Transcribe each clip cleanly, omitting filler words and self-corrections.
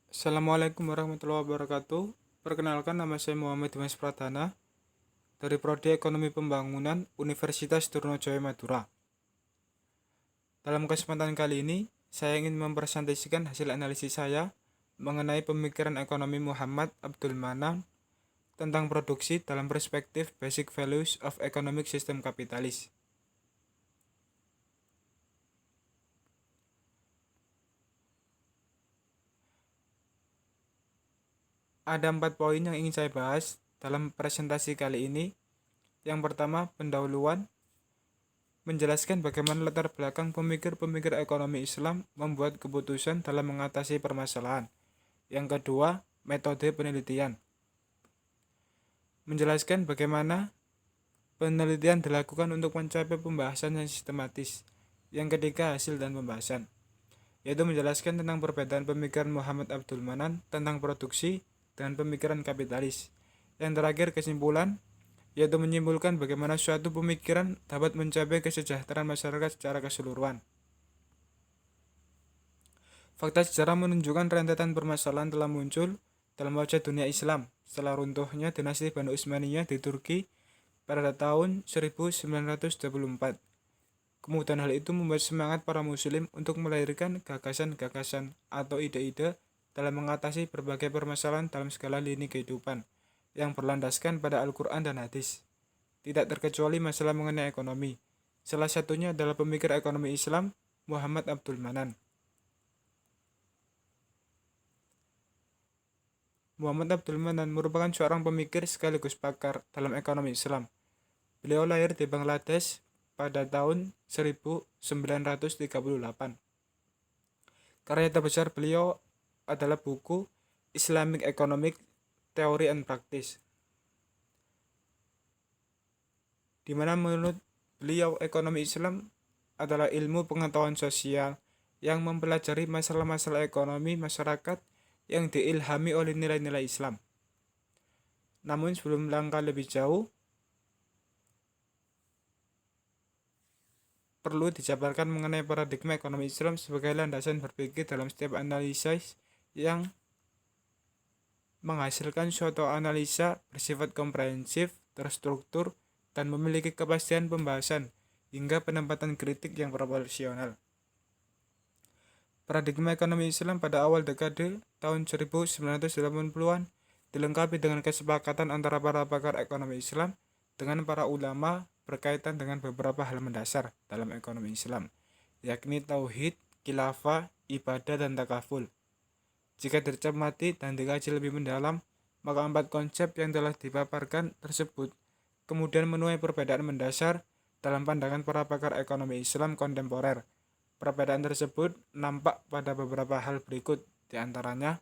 Assalamualaikum warahmatullahi wabarakatuh. Perkenalkan, nama saya Muhammad Dimas Pradana dari Prodi Ekonomi Pembangunan Universitas Trunojoyo Madura. Dalam kesempatan kali ini, saya ingin mempresentasikan hasil analisis saya mengenai pemikiran ekonomi Muhammad Abdul Manan tentang produksi dalam perspektif Basic Values of Economic System Kapitalis. Ada 4 poin yang ingin saya bahas dalam presentasi kali ini. Yang pertama, pendahuluan, menjelaskan bagaimana latar belakang pemikir-pemikir ekonomi Islam membuat keputusan dalam mengatasi permasalahan. Yang kedua, metode penelitian, menjelaskan bagaimana penelitian dilakukan untuk mencapai pembahasan yang sistematis. Yang ketiga, hasil dan pembahasan, yaitu menjelaskan tentang perbedaan pemikiran Muhammad Abdul Manan tentang produksi dengan pemikiran kapitalis. Yang terakhir, kesimpulan, yaitu menyimpulkan bagaimana suatu pemikiran dapat mencapai kesejahteraan masyarakat secara keseluruhan. Fakta sejarah menunjukkan rentetan permasalahan telah muncul dalam wajah dunia Islam setelah runtuhnya dinasti Banu Utsmaniyah di Turki pada tahun 1924. Kemudian hal itu membuat semangat para muslim untuk melahirkan gagasan-gagasan atau ide-ide dalam mengatasi berbagai permasalahan dalam segala lini kehidupan yang berlandaskan pada Al-Quran dan hadis. Tidak terkecuali masalah mengenai ekonomi. Salah satunya adalah pemikir ekonomi Islam Muhammad Abdul Manan. Muhammad Abdul Manan merupakan seorang pemikir sekaligus pakar dalam ekonomi Islam. Beliau lahir di Bangladesh pada tahun 1938. Karya terbesar beliau adalah buku Islamic Economic Theory and Practice, di mana menurut beliau ekonomi Islam adalah ilmu pengetahuan sosial yang mempelajari masalah-masalah ekonomi masyarakat yang diilhami oleh nilai-nilai Islam. Namun sebelum langkah lebih jauh, perlu dijabarkan mengenai paradigma ekonomi Islam sebagai landasan berpikir dalam setiap analisis yang menghasilkan suatu analisa bersifat komprehensif, terstruktur, dan memiliki kepastian pembahasan hingga penempatan kritik yang proporsional. Paradigma ekonomi Islam pada awal dekade tahun 1980-an dilengkapi dengan kesepakatan antara para pakar ekonomi Islam dengan para ulama berkaitan dengan beberapa hal mendasar dalam ekonomi Islam, yakni tauhid, khilafah, ibadah, dan takaful. Jika dicermati dan dikaji lebih mendalam, maka 4 konsep yang telah dipaparkan tersebut kemudian menuai perbedaan mendasar dalam pandangan para pakar ekonomi Islam kontemporer. Perbedaan tersebut nampak pada beberapa hal berikut, diantaranya: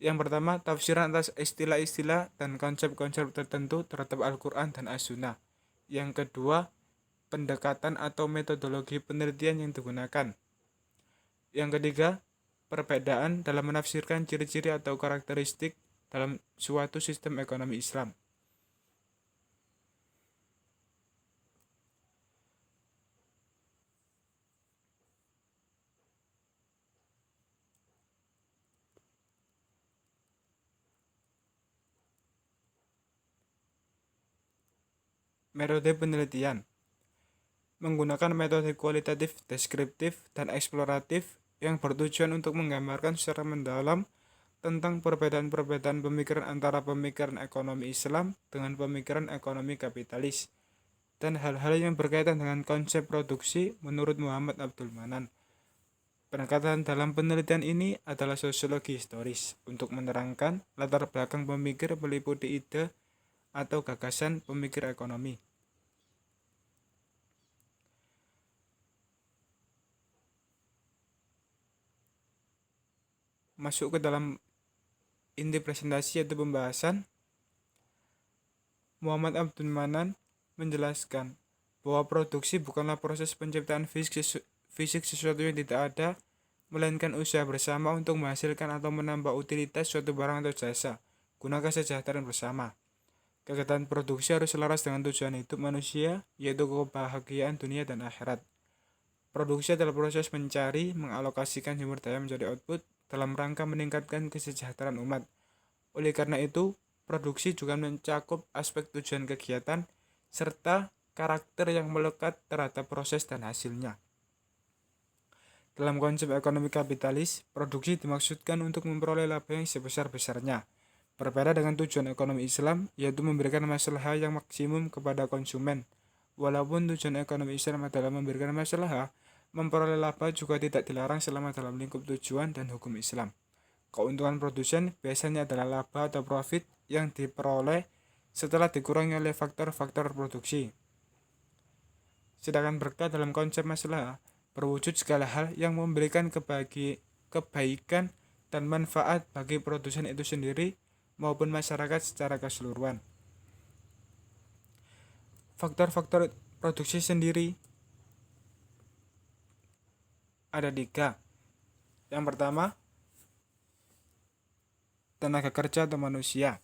yang pertama, tafsiran atas istilah-istilah dan konsep-konsep tertentu terhadap Al-Quran dan As-Sunnah. Yang kedua, pendekatan atau metodologi penelitian yang digunakan. Yang ketiga, perbedaan dalam menafsirkan ciri-ciri atau karakteristik dalam suatu sistem ekonomi Islam. Metode penelitian menggunakan metode kualitatif, deskriptif, dan eksploratif yang bertujuan untuk menggambarkan secara mendalam tentang perbedaan-perbedaan pemikiran antara pemikiran ekonomi Islam dengan pemikiran ekonomi kapitalis dan hal-hal yang berkaitan dengan konsep produksi menurut Muhammad Abdul Manan. Pendekatan dalam penelitian ini adalah sosiologi historis untuk menerangkan latar belakang pemikir meliputi ide atau gagasan pemikir ekonomi. Masuk ke dalam inti presentasi yaitu pembahasan. Muhammad Abdul Manan menjelaskan bahwa produksi bukanlah proses penciptaan fisik sesuatu yang tidak ada, melainkan usaha bersama untuk menghasilkan atau menambah utilitas suatu barang atau jasa guna kesejahteraan bersama. Kegiatan produksi harus selaras dengan tujuan hidup manusia, yaitu kebahagiaan dunia dan akhirat. Produksi adalah proses mencari, mengalokasikan sumber daya menjadi output, dalam rangka meningkatkan kesejahteraan umat. Oleh karena itu, produksi juga mencakup aspek tujuan kegiatan serta karakter yang melekat terhadap proses dan hasilnya. Dalam konsep ekonomi kapitalis, produksi dimaksudkan untuk memperoleh laba yang sebesar-besarnya. Berbeda dengan tujuan ekonomi Islam, yaitu memberikan maslahat yang maksimum kepada konsumen. Walaupun tujuan ekonomi Islam adalah memberikan maslahat, memperoleh laba juga tidak dilarang selama dalam lingkup tujuan dan hukum Islam. Keuntungan produsen biasanya adalah laba atau profit yang diperoleh setelah dikurangi oleh faktor-faktor produksi. Sedangkan berkah dalam konsep maslahat berwujud segala hal yang memberikan kebaikan dan manfaat bagi produsen itu sendiri maupun masyarakat secara keseluruhan. Faktor-faktor produksi sendiri ada 3. Yang pertama, tenaga kerja atau manusia.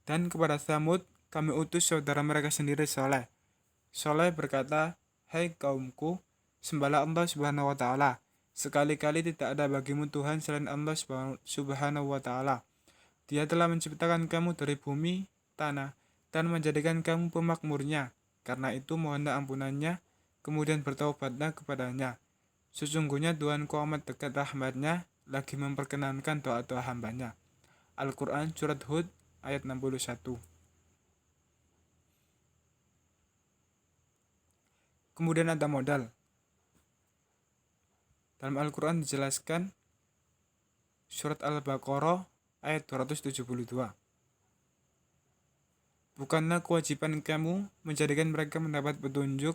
Dan kepada Tsamud kami utus saudara mereka sendiri Saleh. Saleh berkata, "Hai kaumku, sembahlah Allah Subhanahu wa taala. Sekali-kali tidak ada bagimu Tuhan selain Allah Subhanahu wa taala. Dia telah menciptakan kamu dari bumi, tanah, dan menjadikan kamu pemakmurnya. Karena itu mohonlah ampunannya, kemudian bertaubatlah kepadanya. Sesungguhnya Tuhanku amat dekat rahmatnya, lagi memperkenankan doa-doa hambanya." Al-Quran Surat Hud ayat 61. Kemudian ada modal. Dalam Al-Quran dijelaskan Surat Al-Baqarah ayat 272. Bukanlah kewajiban kamu menjadikan mereka mendapat petunjuk,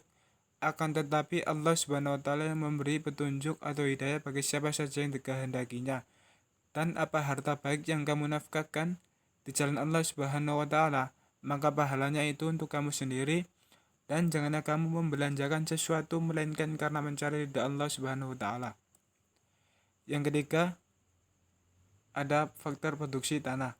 akan tetapi Allah Subhanahu wa taala yang memberi petunjuk atau hidayah bagi siapa saja yang dikehendakinya. Dan apa harta baik yang kamu nafkahkan di jalan Allah Subhanahu wa taala, maka pahalanya itu untuk kamu sendiri, dan janganlah kamu membelanjakan sesuatu melainkan karena mencari ridha Allah Subhanahu wa taala. Yang ketiga, ada faktor produksi tanah.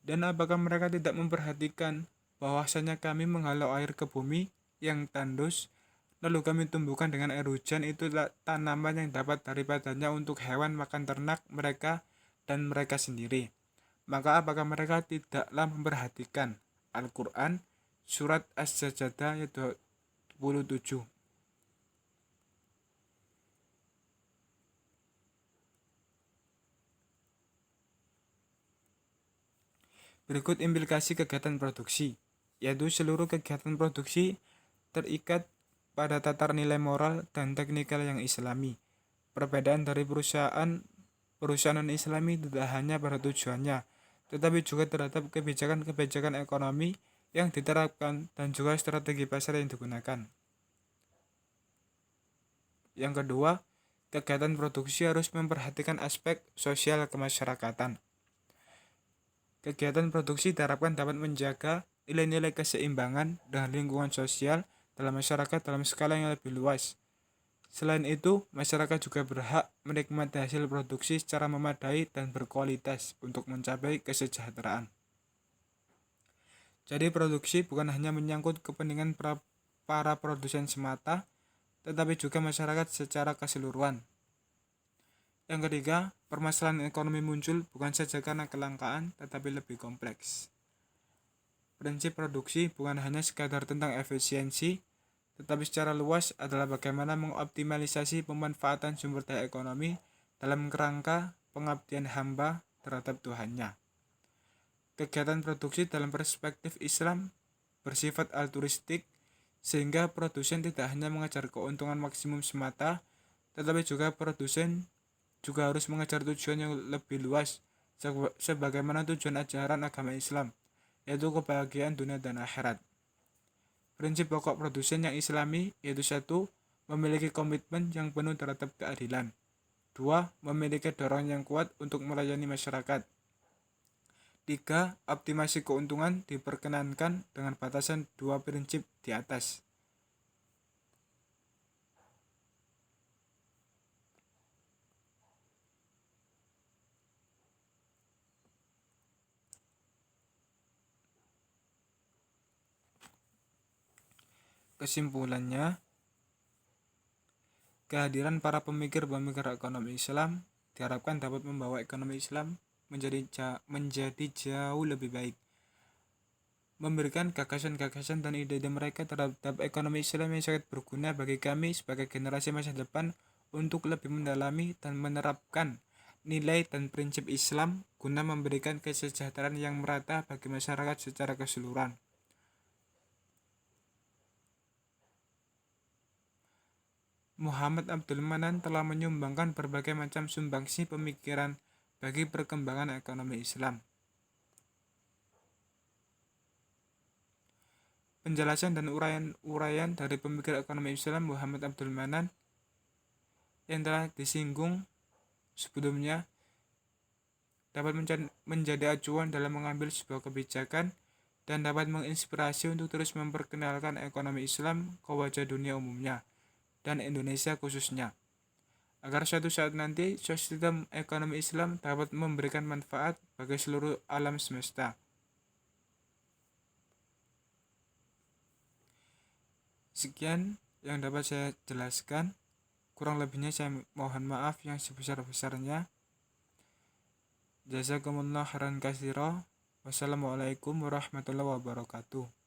Dan apakah mereka tidak memperhatikan bahwasanya kami menghalau air ke bumi yang tandus, lalu kami tumbuhkan dengan air hujan itu tanaman yang dapat daripadanya untuk hewan makan ternak mereka dan mereka sendiri. Maka apakah mereka tidaklah memperhatikan? Al-Quran Surat As-Sajdah ayat 27. Berikut implikasi kegiatan produksi, yaitu seluruh kegiatan produksi terikat pada tatar nilai moral dan teknikal yang islami. Perbedaan dari perusahaan non-islami tidak hanya pada tujuannya, tetapi juga terhadap kebijakan-kebijakan ekonomi yang diterapkan dan juga strategi pasar yang digunakan. Yang kedua, kegiatan produksi harus memperhatikan aspek sosial kemasyarakatan. Kegiatan produksi diharapkan dapat menjaga nilai-nilai keseimbangan dengan lingkungan sosial dalam masyarakat dalam skala yang lebih luas. Selain itu, masyarakat juga berhak menikmati hasil produksi secara memadai dan berkualitas untuk mencapai kesejahteraan. Jadi produksi bukan hanya menyangkut kepentingan para produsen semata, tetapi juga masyarakat secara keseluruhan. Yang ketiga, permasalahan ekonomi muncul bukan saja karena kelangkaan, tetapi lebih kompleks. Prinsip produksi bukan hanya sekadar tentang efisiensi, tetapi secara luas adalah bagaimana mengoptimalisasi pemanfaatan sumber daya ekonomi dalam kerangka pengabdian hamba terhadap Tuhannya. Kegiatan produksi dalam perspektif Islam bersifat altruistik, sehingga produsen tidak hanya mengejar keuntungan maksimum semata, tetapi juga produsen juga harus mengejar tujuan yang lebih luas sebagaimana tujuan ajaran agama Islam, yaitu kebahagiaan dunia dan akhirat. Prinsip pokok produsen yang islami yaitu 1. Memiliki komitmen yang penuh terhadap keadilan. 2. Memiliki dorongan yang kuat untuk melayani masyarakat. 3. Optimasi keuntungan diperkenankan dengan batasan 2 prinsip di atas. Kesimpulannya, Kehadiran para pemikir-pemikir ekonomi Islam diharapkan dapat membawa ekonomi Islam menjadi jauh lebih baik, memberikan gagasan-gagasan dan ide-ide mereka terhadap ekonomi Islam yang sangat berguna bagi kami sebagai generasi masa depan untuk lebih mendalami dan menerapkan nilai dan prinsip Islam guna memberikan kesejahteraan yang merata bagi masyarakat secara keseluruhan. Muhammad Abdul Manan telah menyumbangkan berbagai macam sumbangsi pemikiran bagi perkembangan ekonomi Islam. Penjelasan dan uraian dari pemikir ekonomi Islam Muhammad Abdul Manan yang telah disinggung sebelumnya dapat menjadi acuan dalam mengambil sebuah kebijakan dan dapat menginspirasi untuk terus memperkenalkan ekonomi Islam ke wajah dunia umumnya dan Indonesia khususnya, agar suatu saat nanti sistem ekonomi Islam dapat memberikan manfaat bagi seluruh alam semesta. Sekian yang dapat saya jelaskan, kurang lebihnya saya mohon maaf yang sebesar-besarnya. Jazakumullah khairan katsira. Wassalamualaikum warahmatullahi wabarakatuh.